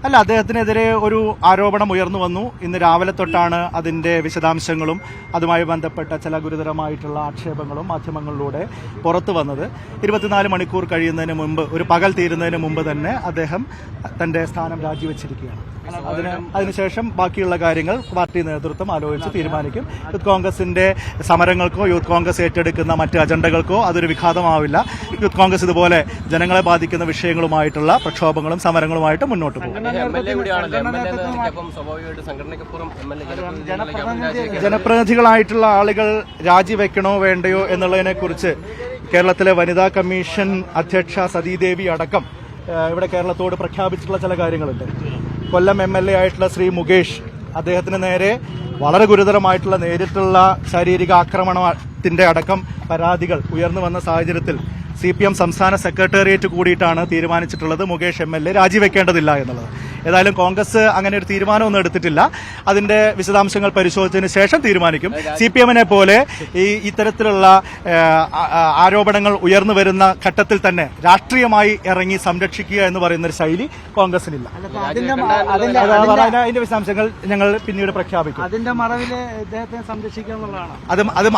അല്ല, അദ്ദേഹത്തിനെതിരെ ഒരു ആരോപണം ഉയർന്നു വന്നു. ഇന്ന് രാവിലെ തൊട്ടാണ് അതിന്റെ വിശദാംശങ്ങളും അതുമായി ബന്ധപ്പെട്ട ചില ഗുരുതരമായിട്ടുള്ള ആക്ഷേപങ്ങളും മാധ്യമങ്ങളിലൂടെ പുറത്തു വന്നത്. 24 മണിക്കൂർ കഴിയുന്നതിന് മുമ്പ്, ഒരു പകൽ തീരുന്നതിന് മുമ്പ് തന്നെ അദ്ദേഹം തന്റെ സ്ഥാനം രാജിവെച്ചിരിക്കുകയാണ്. അതിനുശേഷം ബാക്കിയുള്ള കാര്യങ്ങൾ പാർട്ടി നേതൃത്വം ആലോചിച്ച് തീരുമാനിക്കും. യൂത്ത് കോൺഗ്രസിന്റെ സമരങ്ങൾക്കോ യൂത്ത് കോൺഗ്രസ് ഏറ്റെടുക്കുന്ന മറ്റ് അജണ്ടകൾക്കോ അതൊരു വിഘാതമാവില്ല. യൂത്ത് കോൺഗ്രസ് ഇതുപോലെ ജനങ്ങളെ ബാധിക്കുന്ന വിഷയങ്ങളുമായിട്ടുള്ള പ്രക്ഷോഭങ്ങളും സമരങ്ങളുമായിട്ട് മുന്നോട്ട് പോകും. ജനപ്രതിനിധികളായിട്ടുള്ള ആളുകൾ രാജിവെക്കണോ വേണ്ടയോ എന്നുള്ളതിനെക്കുറിച്ച് കേരളത്തിലെ വനിതാ കമ്മീഷൻ അധ്യക്ഷ സതീദേവി അടക്കം ഇവിടെ കേരളത്തോട് പ്രഖ്യാപിച്ചിട്ടുള്ള ചില കാര്യങ്ങളുണ്ട്. കൊല്ലം MLA ആയിട്ടുള്ള ശ്രീ മുകേഷ്, അദ്ദേഹത്തിന് നേരെ വളരെ ഗുരുതരമായിട്ടുള്ള നേരിട്ടുള്ള ശാരീരിക ആക്രമണത്തിന്റെ അടക്കം പരാതികൾ ഉയർന്നു വന്ന സാഹചര്യത്തിൽ CPM സംസ്ഥാന സെക്രട്ടേറിയറ്റ് കൂടിയിട്ടാണ് തീരുമാനിച്ചിട്ടുള്ളത് മുകേഷ് MLA രാജിവെക്കേണ്ടതില്ല എന്നുള്ളത്. ഏതായാലും കോൺഗ്രസ് അങ്ങനെ ഒരു തീരുമാനമൊന്നും എടുത്തിട്ടില്ല. അതിന്റെ വിശദാംശങ്ങൾ പരിശോധിച്ചതിന് ശേഷം തീരുമാനിക്കും. CPM-നെ പോലെ ഇത്തരത്തിലുള്ള ആരോപണങ്ങൾ ഉയർന്നു വരുന്ന ഘട്ടത്തിൽ തന്നെ രാഷ്ട്രീയമായി ഇറങ്ങി സംരക്ഷിക്കുക എന്ന് പറയുന്ന ഒരു ശൈലി കോൺഗ്രസിനില്ല. അതിന്റെ വിശദാംശങ്ങൾ ഞങ്ങൾ പിന്നീട് പ്രഖ്യാപിക്കും. അതിന്റെ മറവില് ഇദ്ദേഹത്തെ സംരക്ഷിക്കുക എന്നുള്ളതാണ്.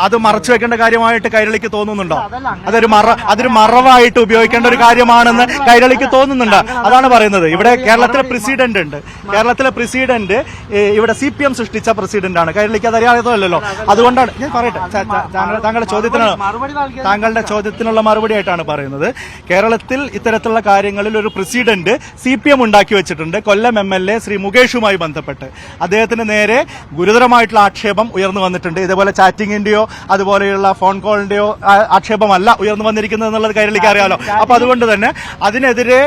അത് മറച്ചു വെക്കേണ്ട കാര്യമായിട്ട് കൈരളിക്ക് തോന്നുന്നുണ്ടോ? അതൊരു മറവായിട്ട് ഉപയോഗിക്കേണ്ട ഒരു കാര്യമാണെന്ന് കൈരളിക്ക് തോന്നുന്നുണ്ട്. അതാണ് പറയുന്നത്. ഇവിടെ കേരളത്തിലെ പ്രസിഡന്റ് ഉണ്ട്. കേരളത്തിലെ പ്രസിഡന്റ് ഇവിടെ CPM സൃഷ്ടിച്ച പ്രസിഡന്റാണ്. കൈരളിക്ക് അത് അറിയാത്തതല്ലോ. അതുകൊണ്ടാണ് ഞാൻ പറയട്ടെ, താങ്കളുടെ ചോദ്യത്തിനുള്ള മറുപടി ആയിട്ടാണ് പറയുന്നത്. കേരളത്തിൽ ഇത്തരത്തിലുള്ള കാര്യങ്ങളിൽ ഒരു പ്രസിഡന്റ് CPM ഉണ്ടാക്കി വെച്ചിട്ടുണ്ട്. കൊല്ലം MLA ശ്രീ മുകേഷുമായി ബന്ധപ്പെട്ട് അദ്ദേഹത്തിന് നേരെ ഗുരുതരമായിട്ടുള്ള ആക്ഷേപം ഉയർന്നു വന്നിട്ടുണ്ട്. ഇതേപോലെ ചാറ്റിങ്ങിന്റെയോ അതുപോലെയുള്ള ഫോൺ കോളിന്റെയോ ആക്ഷേപമല്ല ഉയർന്നു വന്നിരിക്കുന്നത് എന്നുള്ളത് കൈരളിക്ക് അറിയാലോ. അപ്പൊ അതുകൊണ്ട് തന്നെ അതിനെതിരെ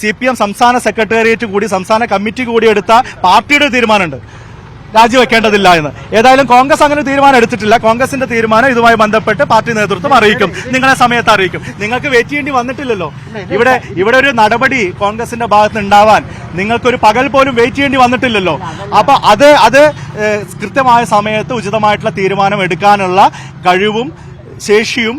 CPM സംസ്ഥാന സെക്രട്ടേറിയറ്റ് കൂടി, സംസ്ഥാന കമ്മിറ്റി കൂടി എടുത്ത പാർട്ടിയുടെ തീരുമാനമുണ്ട്, രാജിവെക്കേണ്ടതില്ല എന്ന്. ഏതായാലും കോൺഗ്രസ് അങ്ങനെ തീരുമാനം എടുത്തിട്ടില്ല. കോൺഗ്രസിന്റെ തീരുമാനം ഇതുമായി ബന്ധപ്പെട്ട് പാർട്ടി നേതൃത്വം അറിയിക്കും, നിങ്ങളെ സമയത്ത് അറിയിക്കും. നിങ്ങൾക്ക് വെയിറ്റ് ചെയ്യേണ്ടി വന്നിട്ടില്ലല്ലോ. ഇവിടെ ഒരു നടപടി കോൺഗ്രസിന്റെ ഭാഗത്ത് ഉണ്ടാവാൻ നിങ്ങൾക്കൊരു പകൽ പോലും വെയിറ്റ് ചെയ്യേണ്ടി വന്നിട്ടില്ലല്ലോ. അപ്പൊ അത് കൃത്യമായ സമയത്ത് ഉചിതമായിട്ടുള്ള തീരുമാനം എടുക്കാനുള്ള കഴിവും ശേഷിയും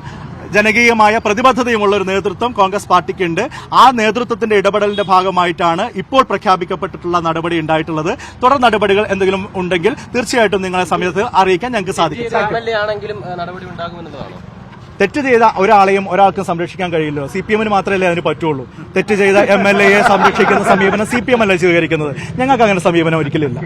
ജനകീയമായ പ്രതിബദ്ധതയുമുള്ള ഒരു നേതൃത്വം കോൺഗ്രസ് പാർട്ടിക്കുണ്ട്. ആ നേതൃത്വത്തിന്റെ ഇടപെടലിന്റെ ഭാഗമായിട്ടാണ് ഇപ്പോൾ പ്രഖ്യാപിക്കപ്പെട്ടിട്ടുള്ള നടപടി ഉണ്ടായിട്ടുള്ളത്. തുടർ നടപടികൾ എന്തെങ്കിലും ഉണ്ടെങ്കിൽ തീർച്ചയായിട്ടും നിങ്ങളെ സമയത്ത് അറിയിക്കാൻ ഞങ്ങൾക്ക് സാധിക്കും. തെറ്റ് ചെയ്ത ഒരാൾക്കും സംരക്ഷിക്കാൻ കഴിയില്ലോ. CPM-ന് മാത്രമല്ലേ അതിന് പറ്റുള്ളൂ. തെറ്റ് ചെയ്ത MLA-യെ സംരക്ഷിക്കുന്ന സമീപനം CPM അല്ല സ്വീകരിക്കുന്നത്. ഞങ്ങൾക്ക് അങ്ങനെ സമീപനം ഒരിക്കലില്ല.